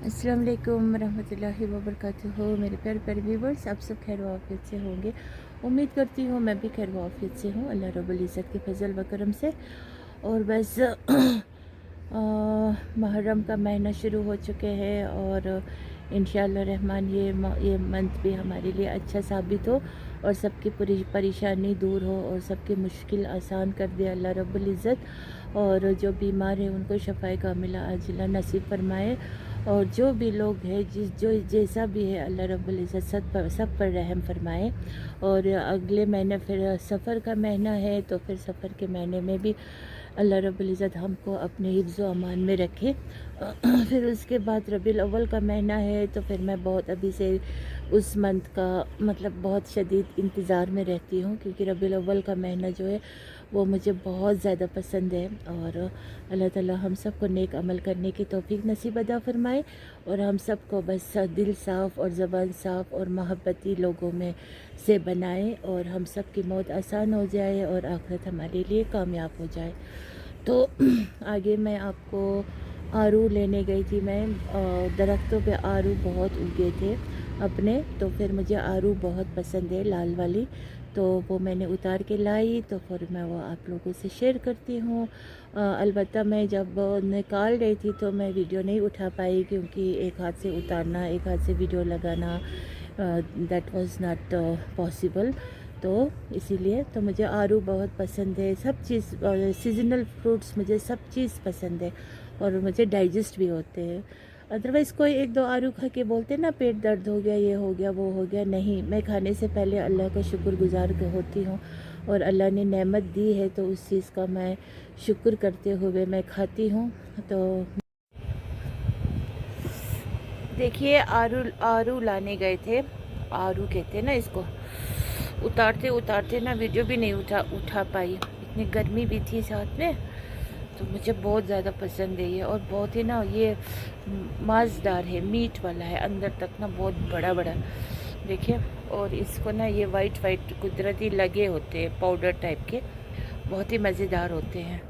अस्सलाम वालेकुम रहमतुल्लाहि व बरकातुहू। मेरे प्यारे प्यारे व्यूवर्स, आप सब खैर वाफियत से होंगे। उम्मीद करती हूँ मैं भी खैर वाफियत से हूँ, अल्लाह रब्बुल इज़्ज़त के फजल व करम से। और बस मुहर्रम का महीना शुरू हो चुके हैं और इंशाअल्लाह रहमान ये मंथ भी हमारे लिए अच्छा साबित हो और सबकी परेशानी दूर हो और सबकी मुश्किल आसान कर दे अल्लाह रब्बुल इज़्ज़त। और जो बीमार है उनको शफ़ाए कामिला आजिला नसीब फरमाए। और जो भी लोग हैं जो जैसा भी है अल्लाह रब्बुल इज़्ज़त सब पर रहम फरमाए। और अगले महीने फिर सफ़र का महीना है, तो फिर सफ़र के महीने में भी अल्लाह रब्बुल इज़्ज़त हमको अपने हिफ्ज़ व अमान में रखे। फिर उसके बाद रबीउल अव्वल का महीना है, तो फिर मैं बहुत अभी से उस मंथ का मतलब बहुत शदीद इंतज़ार में रहती हूँ, क्योंकि रबीउल अव्वल का महीना जो है वो मुझे बहुत ज़्यादा पसंद है। और अल्लाह ताला हम सब को नेक अमल करने की तौफीक नसीब अदा फ़रमाए और हम सब को बस दिल साफ़ और ज़बान साफ़ और मोहब्बती लोगों में से बनाए और हम सब की मौत आसान हो जाए और आखिरत हमारे लिए कामयाब हो जाए। तो आगे मैं आपको आरू लेने गई थी। मैं दरख्तों पे आरू बहुत उगे थे अपने, तो फिर मुझे आरू बहुत पसंद है लाल वाली, तो वो मैंने उतार के लाई, तो फिर मैं वो आप लोगों से शेयर करती हूँ। अलबत्ता मैं जब निकाल रही थी तो मैं वीडियो नहीं उठा पाई, क्योंकि एक हाथ से उतारना एक हाथ से वीडियो लगाना दैट वाज नॉट पॉसिबल। तो इसीलिए तो मुझे आरू बहुत पसंद है, सब चीज़ सीजनल फ्रूट्स मुझे सब चीज़ पसंद है और मुझे डाइजेस्ट भी होते हैं। अदरवाइज़ कोई एक दो आरू खा के बोलते ना पेट दर्द हो गया, ये हो गया, वो हो गया, नहीं, मैं खाने से पहले अल्लाह का शुक्रगुजार होती हूँ और अल्लाह ने नेमत दी है तो उस चीज़ का मैं शुक्र करते हुए मैं खाती हूँ। तो देखिए आरू आरू लाने गए थे, आरू कहते हैं ना इसको। उतारते उतारते ना वीडियो भी नहीं उठा पाई, इतनी गर्मी भी थी साथ में। तो मुझे बहुत ज़्यादा पसंद है ये, और बहुत ही ना ये मज़ेदार है, मीट वाला है अंदर तक ना, बहुत बड़ा बड़ा देखिए। और इसको ना ये वाइट वाइट कुदरती लगे होते हैं पाउडर टाइप के, बहुत ही मज़ेदार होते हैं।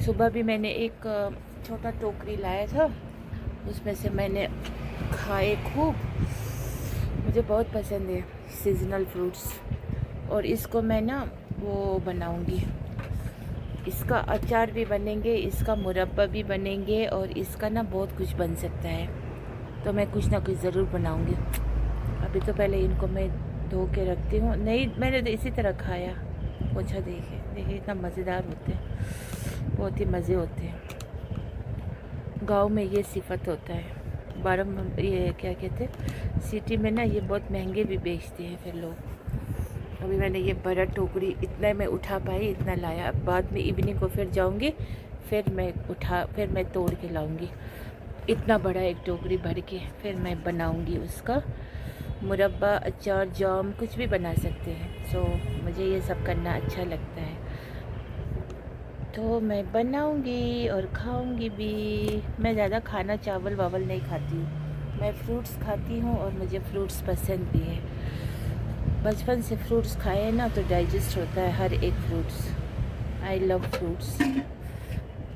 सुबह भी मैंने एक छोटा टोकरी लाया था, उसमें से मैंने खाए खूब। मुझे बहुत पसंद है सीजनल फ्रूट्स। और इसको मैं ना वो बनाऊंगी, इसका अचार भी बनेंगे, इसका मुरब्बा भी बनेंगे और इसका ना बहुत कुछ बन सकता है। तो मैं कुछ ना कुछ ज़रूर बनाऊंगी। अभी तो पहले इनको मैं धो के रखती हूँ। नहीं, मैंने तो इसी तरह खाया। पोछा देखिए देखिए, इतना मज़ेदार होते हैं, बहुत ही मज़े होते हैं। गांव में ये सिफत होता है। ये क्या कहते हैं, सिटी में ना ये बहुत महंगे भी बेचते हैं फिर लोग। अभी मैंने ये बड़ा टोकरी इतना मैं उठा पाई, इतना लाया। अब बाद में इवनिंग को फिर जाऊंगी, फिर मैं तोड़ के लाऊंगी इतना बड़ा एक टोकरी भर के, फिर मैं बनाऊंगी उसका मुरब्बा, अचार, जाम, कुछ भी बना सकते हैं। सो मुझे ये सब करना अच्छा लगता है, तो मैं बनाऊंगी और खाऊंगी भी। मैं ज़्यादा खाना चावल वावल नहीं खाती हूँ, मैं फ्रूट्स खाती हूँ और मुझे फ्रूट्स पसंद भी है। बचपन से फ्रूट्स खाए ना तो डाइजेस्ट होता है हर एक फ्रूट्स। I love fruits.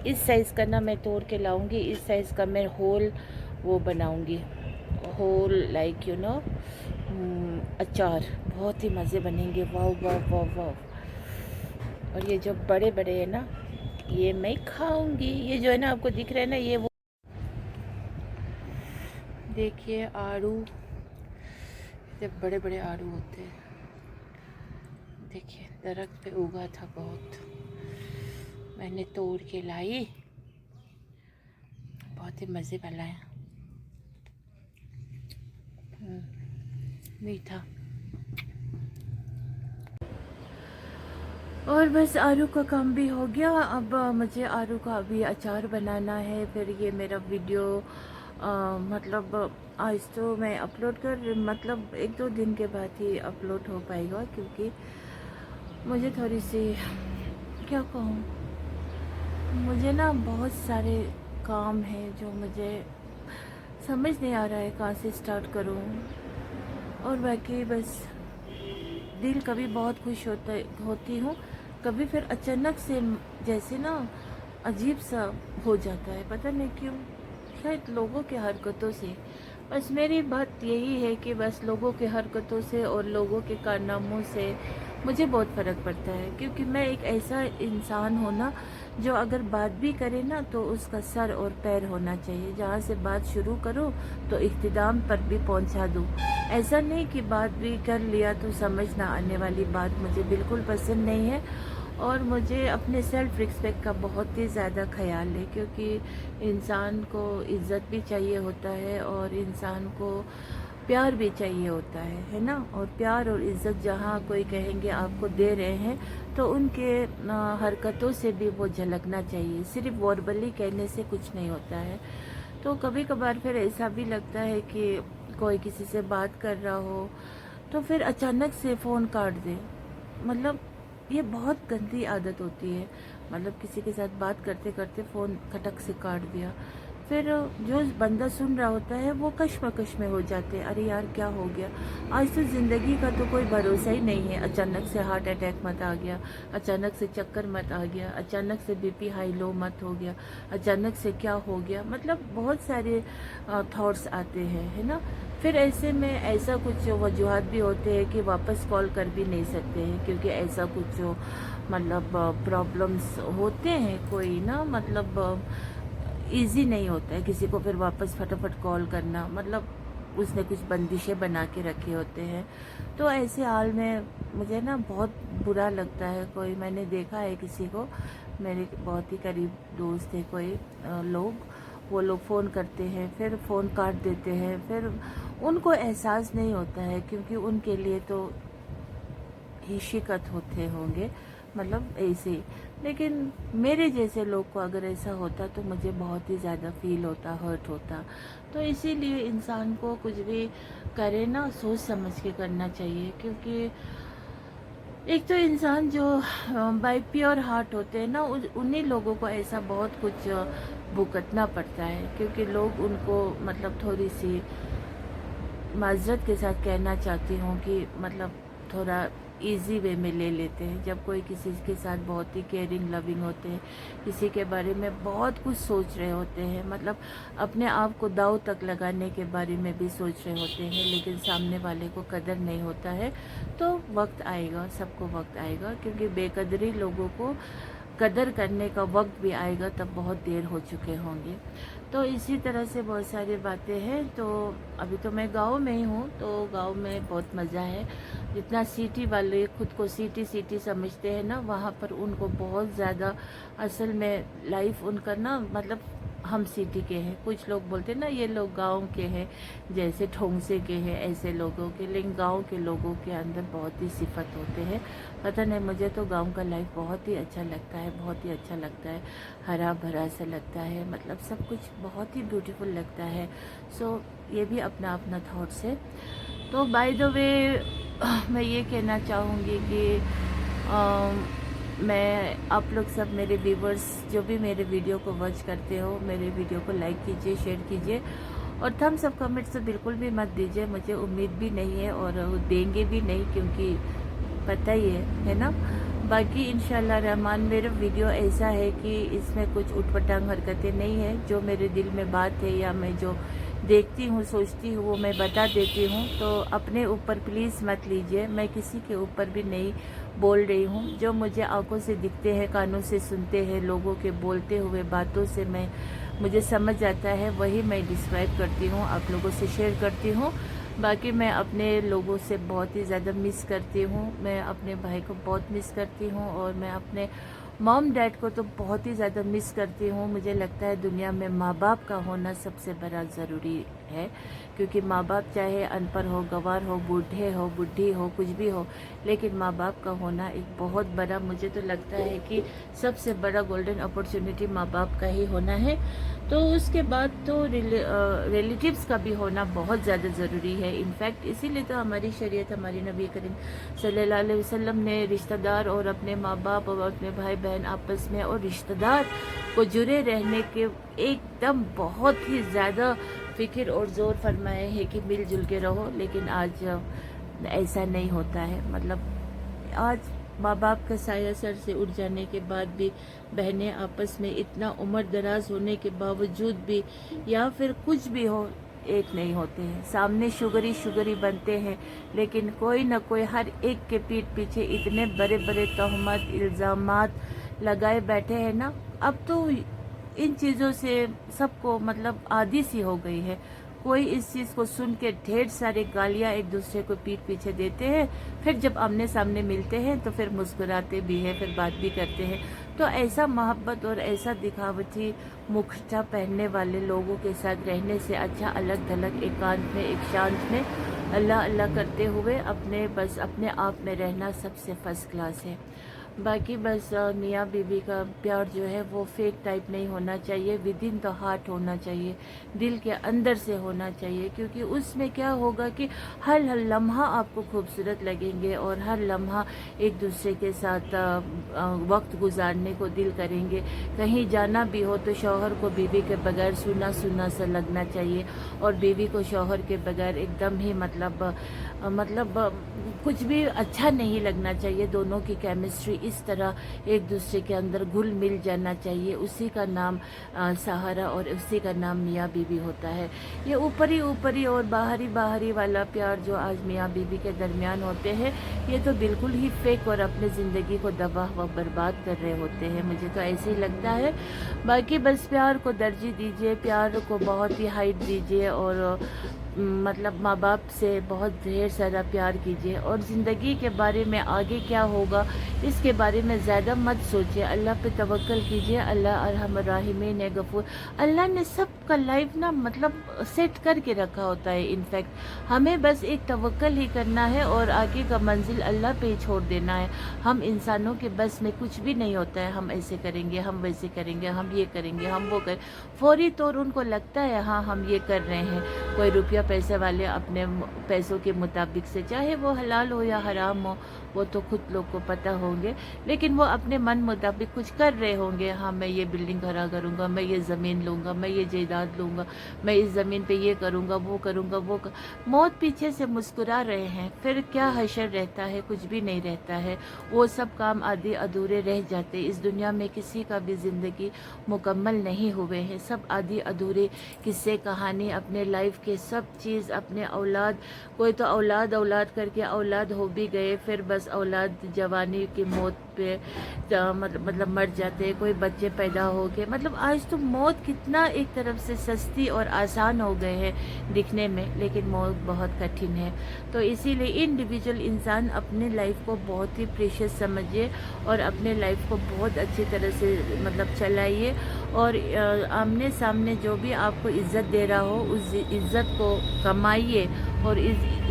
इस साइज़ का ना मैं तोड़ के लाऊंगी, इस साइज़ का मैं होल वो बनाऊंगी, होल लाइक यू नो अचार, बहुत ही मज़े बनेंगे। वाह वाह वाह वाह। और ये जो बड़े बड़े हैं ना, ये मैं खाऊंगी। ये जो है ना आपको दिख रहा है ना, ये वो देखिए आड़ू, जब बड़े बड़े आड़ू होते हैं। देखिए दरख्त पे उगा था बहुत, मैंने तोड़ के लाई, बहुत ही मज़े वाला है, मीठा। और बस आलू का काम भी हो गया। अब मुझे आलू का अभी अचार बनाना है। फिर ये मेरा वीडियो मतलब आज तो मैं अपलोड कर मतलब एक दो दिन के बाद ही अपलोड हो पाएगा, क्योंकि मुझे थोड़ी सी क्या कहूँ, मुझे ना बहुत सारे काम हैं जो मुझे समझ नहीं आ रहा है कहाँ से स्टार्ट करूँ। और बाकी बस दिल कभी बहुत खुश होती हूँ, कभी फिर अचानक से जैसे ना अजीब सा हो जाता है, पता नहीं क्यों। शायद लोगों के हरकतों से। बस मेरी बात यही है कि बस लोगों के हरकतों से और लोगों के कारनामों से मुझे बहुत फ़र्क पड़ता है, क्योंकि मैं एक ऐसा इंसान हूँ ना जो अगर बात भी करे ना तो उसका सर और पैर होना चाहिए। जहाँ से बात शुरू करो तो इख्तिताम पर भी पहुँचा दूँ। ऐसा नहीं कि बात भी कर लिया तो समझ ना आने वाली बात मुझे बिल्कुल पसंद नहीं है। और मुझे अपने सेल्फ रिस्पेक्ट का बहुत ही ज़्यादा ख्याल है, क्योंकि इंसान को इज़्ज़त भी चाहिए होता है और इंसान को प्यार भी चाहिए होता है ना। और प्यार और इज़्ज़त जहाँ कोई कहेंगे आपको दे रहे हैं तो उनके हरकतों से भी वो झलकना चाहिए। सिर्फ वर्बली कहने से कुछ नहीं होता है। तो कभी कभार फिर ऐसा भी लगता है कि कोई किसी से बात कर रहा हो तो फिर अचानक से फ़ोन काट दे। मतलब ये बहुत गंदी आदत होती है। मतलब किसी के साथ बात करते करते फ़ोन खटक से काट दिया, फिर जो बंदा सुन रहा होता है वो कश्मकश में हो जाते हैं, अरे यार क्या हो गया। आज तो ज़िंदगी का तो कोई भरोसा ही नहीं है। अचानक से हार्ट अटैक मत आ गया, अचानक से चक्कर मत आ गया, अचानक से बीपी हाई लो मत हो गया, अचानक से क्या हो गया। मतलब बहुत सारे थॉट्स आते हैं, है ना। फिर ऐसे में ऐसा कुछ वजूहत भी होते हैं कि वापस कॉल कर भी नहीं सकते हैं, क्योंकि ऐसा कुछ मतलब प्रॉब्लम्स होते हैं कोई ना। मतलब इजी नहीं होता है किसी को फिर वापस फटाफट कॉल करना। मतलब उसने कुछ बंदिशें बना के रखे होते हैं। तो ऐसे हाल में मुझे ना बहुत बुरा लगता है। कोई मैंने देखा है किसी को, मेरे बहुत ही करीब दोस्त थे कोई लोग, वो लोग फ़ोन करते हैं फिर फ़ोन काट देते हैं। फिर उनको एहसास नहीं होता है, क्योंकि उनके लिए तो ही शिकत होते होंगे, मतलब ऐसे ही। लेकिन मेरे जैसे लोग को अगर ऐसा होता तो मुझे बहुत ही ज़्यादा फील होता, हर्ट होता। तो इसीलिए इंसान को कुछ भी करे ना सोच समझ के करना चाहिए, क्योंकि एक तो इंसान जो बाय प्योर हार्ट होते हैं ना उन्हीं लोगों को ऐसा बहुत कुछ भुगतना पड़ता है, क्योंकि लोग उनको मतलब थोड़ी सी माज़रत के साथ कहना चाहती हूँ कि मतलब थोड़ा इजी वे में ले लेते हैं। जब कोई किसी के साथ बहुत ही केयरिंग लविंग होते हैं, किसी के बारे में बहुत कुछ सोच रहे होते हैं, मतलब अपने आप को दांव तक लगाने के बारे में भी सोच रहे होते हैं, लेकिन सामने वाले को कदर नहीं होता है। तो वक्त आएगा, सबको वक्त आएगा, क्योंकि बेकदरी लोगों को कदर करने का वक्त भी आएगा, तब बहुत देर हो चुके होंगे। तो इसी तरह से बहुत सारी बातें हैं। तो अभी तो मैं गांव में ही हूँ, तो गांव में बहुत मज़ा है। जितना सिटी वाले खुद को सिटी सिटी समझते हैं ना, वहाँ पर उनको बहुत ज़्यादा असल में लाइफ उनका ना मतलब हम सिटी के हैं। कुछ लोग बोलते हैं ना ये लोग गांव के हैं, जैसे ठोंगसे के हैं ऐसे लोगों के, लेकिन गांव के लोगों के अंदर बहुत ही सिफत होते हैं। पता नहीं, मुझे तो गांव का लाइफ बहुत ही अच्छा लगता है, बहुत ही अच्छा लगता है। हरा भरा सा लगता है, मतलब सब कुछ बहुत ही ब्यूटीफुल लगता है। सो ये भी अपना अपना थॉट्स है। तो बाय द वे मैं ये कहना चाहूँगी कि मैं आप लोग सब मेरे व्यूवर्स जो भी मेरे वीडियो को वॉच करते हो, मेरे वीडियो को लाइक कीजिए, शेयर कीजिए, और थम्स अप कमेंट्स तो बिल्कुल भी मत दीजिए। मुझे उम्मीद भी नहीं है और देंगे भी नहीं, क्योंकि पता ही है ना। बाकी इंशाल्लाह रहमान मेरा वीडियो ऐसा है कि इसमें कुछ उटपटांग हरकतें नहीं है। जो मेरे दिल में बात है या मैं जो देखती हूँ सोचती हूँ वो मैं बता देती हूँ। तो अपने ऊपर प्लीज़ मत लीजिए, मैं किसी के ऊपर भी नहीं बोल रही हूँ। जो मुझे आंखों से दिखते हैं, कानों से सुनते हैं, लोगों के बोलते हुए बातों से मुझे समझ आता है, वही मैं डिस्क्राइब करती हूँ, आप लोगों से शेयर करती हूँ। बाकी मैं अपने लोगों से बहुत ही ज़्यादा मिस करती हूँ, मैं अपने भाई को बहुत मिस करती हूँ, और मैं अपने मॉम डैड को तो बहुत ही ज़्यादा मिस करती हूँ। मुझे लगता है दुनिया में माँ बाप का होना सबसे बड़ा ज़रूरी है, क्योंकि माँ बाप चाहे अनपढ़ हो, गंवार हो, बूढ़े हो, बुढ़ी हो, कुछ भी हो, लेकिन माँ बाप का होना एक बहुत बड़ा, मुझे तो लगता है कि सबसे बड़ा गोल्डन अपॉर्चुनिटी माँ बाप का ही होना है। तो उसके बाद तो रिलेटिव्स का भी होना बहुत ज़्यादा ज़रूरी है। इनफैक्ट इसीलिए तो हमारी शरीयत, हमारी नबी करीम सल्लल्लाहु अलैहि वसल्लम ने रिश्तेदार और अपने माँ बाप और अपने भाई बहन आपस में और रिश्तेदार को जुड़े रहने के एकदम बहुत ही ज़्यादा फ़िक्र और ज़ोर फरमाए है कि मिलजुल के रहो। लेकिन आज ऐसा नहीं होता है। मतलब आज माँ बाप का साया सर से उठ जाने के बाद भी बहनें आपस में इतना उम्र दराज होने के बावजूद भी या फिर कुछ भी हो एक नहीं होते हैं। सामने शुगरी बनते हैं, लेकिन कोई न कोई हर एक के पीठ पीछे इतने बड़े बड़े तोहमत इल्ज़ामात लगाए बैठे हैं ना। अब तो इन चीज़ों से सबको मतलब आदी सी हो गई है। कोई इस चीज़ को सुन के ढेर सारे गालियाँ एक दूसरे को पीठ पीछे देते हैं, फिर जब आमने सामने मिलते हैं तो फिर मुस्कुराते भी हैं, फिर बात भी करते हैं। तो ऐसा मोहब्बत और ऐसा दिखावटी मुखटा पहनने वाले लोगों के साथ रहने से अच्छा अलग थलग एकांत में एक शांत में अल्लाह अल्लाह करते हुए अपने आप में रहना सबसे फर्स्ट क्लास है। बाकी बस मियाँ बीवी का प्यार जो है वो फेक टाइप नहीं होना चाहिए, विद इन द हार्ट होना चाहिए, दिल के अंदर से होना चाहिए। क्योंकि उसमें क्या होगा कि हर लम्हा आपको खूबसूरत लगेंगे और हर लम्हा एक दूसरे के साथ वक्त गुजारने को दिल करेंगे। कहीं जाना भी हो तो शौहर को बीवी के बगैर सूना सूना सा लगना चाहिए और बीवी को शौहर के बगैर एकदम ही मतलब कुछ भी अच्छा नहीं लगना चाहिए। दोनों की केमिस्ट्री इस तरह एक दूसरे के अंदर घुल मिल जाना चाहिए। उसी का नाम सहारा और उसी का नाम मियाँ बीवी होता है। ये ऊपरी और बाहरी वाला प्यार जो आज मियाँ बीवी के दरमियान होते हैं, ये तो बिल्कुल ही फेक और अपने ज़िंदगी को तबाह व बर्बाद कर रहे होते हैं। मुझे तो ऐसे ही लगता है। बाकी बस प्यार को तरजीह दीजिए, प्यार को बहुत ही हाइट दीजिए और मतलब माँ बाप से बहुत ढेर सारा प्यार कीजिए और ज़िंदगी के बारे में आगे क्या होगा इसके बारे में ज़्यादा मत सोचिए। अल्लाह पे तवक्कल कीजिए। अल्लाह अरहम राहिमीन है, गफूर। अल्लाह ने सबका लाइफ ना मतलब सेट करके रखा होता है। इनफैक्ट हमें बस एक तवक्कल ही करना है और आगे का मंजिल अल्लाह पे ही छोड़ देना है। हम इंसानों के बस में कुछ भी नहीं होता है। हम ऐसे करेंगे, हम वैसे करेंगे, हम ये करेंगे, हम वो करें। फौरी तौर उनको लगता है हाँ हम ये कर रहे हैं। कोई रुपया पैसे वाले अपने पैसों के मुताबिक से, चाहे वो हलाल हो या हराम हो, वो तो खुद लोग को पता होंगे, लेकिन वो अपने मन मुताबिक कुछ कर रहे होंगे। हाँ मैं ये बिल्डिंग खड़ा करूँगा, मैं ये ज़मीन लूँगा, मैं ये जायदाद लूँगा, मैं इस ज़मीन पे ये करूँगा, वो करूँगा, मौत पीछे से मुस्कुरा रहे हैं। फिर क्या हशर रहता है? कुछ भी नहीं रहता है। वो सब काम आधे अधूरे रह जाते। इस दुनिया में किसी का भी ज़िंदगी मुकम्मल नहीं हुए हैं। सब आधे अधूरे किस्से कहानी, अपने लाइफ के सब चीज़, अपने औलाद, कोई तो औलाद करके औलाद हो भी गए, फिर बस औलाद जवानी की मौत पे मतलब मर जाते। कोई बच्चे पैदा हो गए। मतलब आज तो मौत कितना एक तरफ से सस्ती और आसान हो गए हैं दिखने में, लेकिन मौत बहुत कठिन है। तो इसीलिए इंडिविजुअल इंसान अपने लाइफ को बहुत ही प्रीशियस समझिए और अपने लाइफ को बहुत अच्छी तरह से मतलब चलाइए और आमने सामने जो भी आपको इज्जत दे रहा हो उस इज्जत को कमाइए और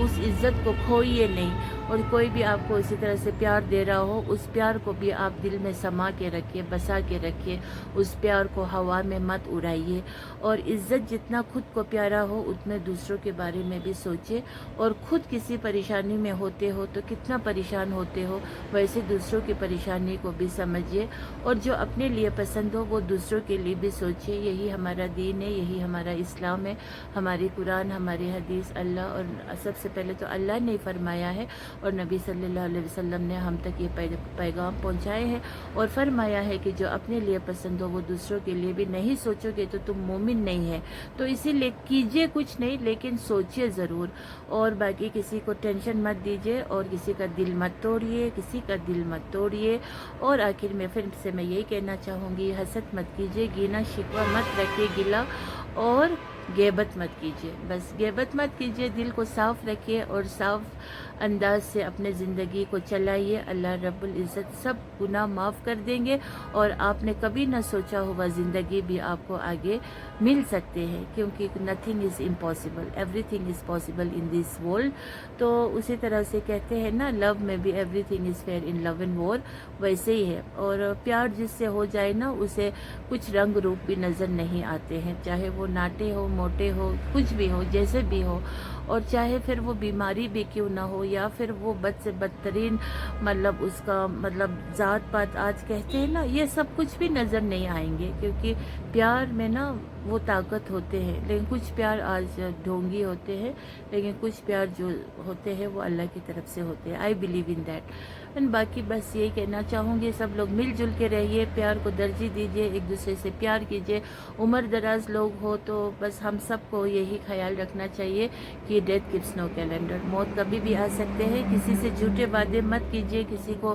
उस इज्जत को खोइए नहीं। और कोई भी आपको इसी तरह से प्यार दे रहा हो, उस प्यार को भी आप दिल में समा के रखिए, बसा के रखिए। उस प्यार को हवा में मत उड़ाइए। और इज्जत जितना खुद को प्यारा हो उतने दूसरों के बारे में भी सोचिए। और खुद किसी परेशानी में होते हो तो कितना परेशान होते हो, वैसे दूसरों की परेशानी को भी समझिए। और जो अपने लिए पसंद हो वो दूसरों के लिए भी सोचिए। यही हमारा दीन है, यही हमारा इस्लाम है, हमारी कुरान, हमारी हदीस। अल्लाह और सबसे पहले तो अल्लाह ने फरमाया है और नबी सल्लल्लाहु अलैहि वसल्लम ने हम तक ये पैगाम पहुंचाए हैं और फरमाया है कि जो अपने लिए पसंद हो वो दूसरों के लिए भी नहीं सोचोगे तो तुम मोमिन नहीं है। तो इसीलिए कीजिए कुछ नहीं, लेकिन सोचिए ज़रूर। और बाकी किसी को टेंशन मत दीजिए और किसी का दिल मत तोड़िए, किसी का दिल मत तोड़िए। और आखिर में फिर से मैं यही कहना चाहूँगी, हसद मत कीजिए, गिना शिकवा मत रखिए, गिला और ग़ीबत मत कीजिए। बस ग़ीबत मत कीजिए, दिल को साफ़ रखिए और साफ़ अंदाज से अपने ज़िंदगी को चलाइए। अल्लाह रब्बुल इज़्ज़त सब गुनाह माफ़ कर देंगे और आपने कभी ना सोचा हुआ ज़िंदगी भी आपको आगे मिल सकते हैं, क्योंकि nothing is impossible, everything is possible in this world. तो उसी तरह से कहते हैं ना, लव में भी everything is fair in love and war, वैसे ही है। और प्यार जिससे हो जाए ना, उसे कुछ रंग रूप भी नज़र नहीं आते हैं, चाहे वो नाटे हो, मोटे हो, कुछ भी हो, जैसे भी हो। اور چاہے پھر وہ بیماری بھی کیوں نہ ہو یا پھر وہ بد سے بدترین مطلب اس کا مطلب ذات پات آج کہتے ہیں نا، یہ سب کچھ بھی نظر نہیں آئیں گے، کیونکہ پیار میں نا وہ طاقت ہوتے ہیں، لیکن کچھ پیار آج ڈھونگی ہوتے ہیں، لیکن کچھ پیار جو ہوتے ہیں وہ اللہ کی طرف سے ہوتے ہیں. I believe in that. And باقی بس یہی کہنا چاہوں گی، سب لوگ مل جل کے رہیے، پیار کو ترجیح دیجیے، ایک دوسرے سے پیار کیجیے. عمر دراز لوگ ہو تو بس ہم سب کو یہی خیال رکھنا چاہیے کہ ڈیتھ کپس نو کیلنڈر، موت کبھی بھی آ سکتے ہیں. کسی سے جھوٹے وعدے مت کیجیے، کسی کو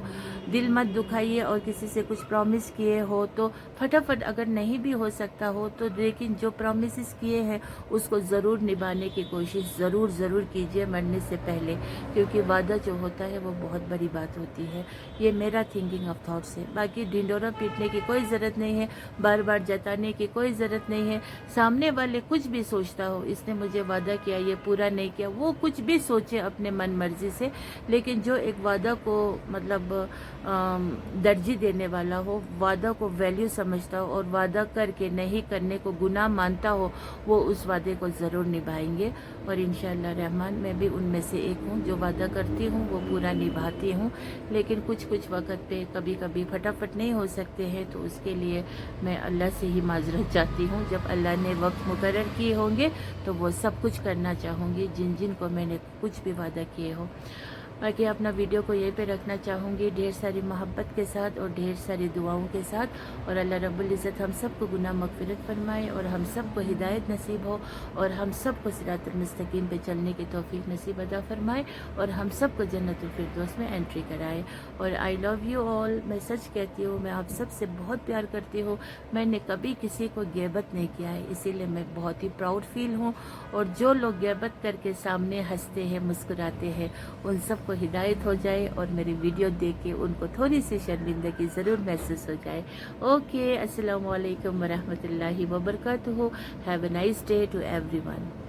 دل مت دکھائیے، اور کسی سے کچھ پرومس کیے ہو تو فٹافٹ اگر نہیں بھی ہو سکتا ہو تو لیکن جو پرومسز کیے ہیں اس کو ضرور نبھانے کی کوشش ضرور کیجیے مرنے سے پہلے، کیونکہ وعدہ جو ہوتا ہے وہ بہت بڑی بات ہوتی ہے. یہ میرا تھنکنگ آف تھاٹس ہے. باقی ڈھنڈورا پیٹنے کی کوئی ضرورت نہیں ہے، بار بار جتانے کی کوئی ضرورت نہیں ہے. سامنے والے کچھ بھی سوچتا ہو، اس نے مجھے وعدہ کیا یہ پورا نہیں کیا، وہ کچھ بھی سوچے اپنے من مرضی سے، لیکن جو ایک وعدہ کو مطلب درجی دینے والا ہو، وعدہ کو ویلیو سمجھتا ہو اور وعدہ کر کے نہیں کرنے کو گناہ مانتا ہو، وہ اس وعدے کو ضرور نبھائیں گے. اور انشاءاللہ رحمان میں بھی ان میں سے ایک ہوں جو وعدہ کرتی ہوں وہ پورا نبھاتی ہوں. لیکن کچھ وقت پہ کبھی فٹافٹ نہیں ہو سکتے ہیں، تو اس کے لیے میں اللہ سے ہی معذرت چاہتی ہوں. جب اللہ نے وقت مقرر کیے ہوں گے تو وہ سب کچھ کرنا چاہوں گی جن کو میں نے کچھ بھی وعدہ کیے ہو. باقی اپنا ویڈیو کو یہیں پہ رکھنا چاہوں گی، ڈھیر ساری محبت کے ساتھ اور ڈھیر ساری دعاؤں کے ساتھ. اور اللہ رب العزت ہم سب کو گناہ مغفرت فرمائے، اور ہم سب کو ہدایت نصیب ہو، اور ہم سب کو صراط المستقیم پہ چلنے کی توفیق نصیب عطا فرمائے، اور ہم سب کو جنت الفردوس میں انٹری کرائے. اور آئی لو یو آل. میں سچ کہتی ہوں، میں آپ سب سے بہت پیار کرتی ہوں. میں نے کبھی کسی کو غیبت نہیں کیا ہے، اسی لیے میں بہت ہی پراؤڈ فیل ہوں. اور جو لوگ غیبت کر کے سامنے ہنستے ہیں، مسکراتے ہیں، ان سب کو ہدایت ہو جائے، اور میری ویڈیو دیکھ کے ان کو تھوڑی سی شرمندگی ضرور محسوس ہو جائے. اوکے، السلام علیکم ورحمۃ اللہ وبرکاتہ. Have a nice day to every one.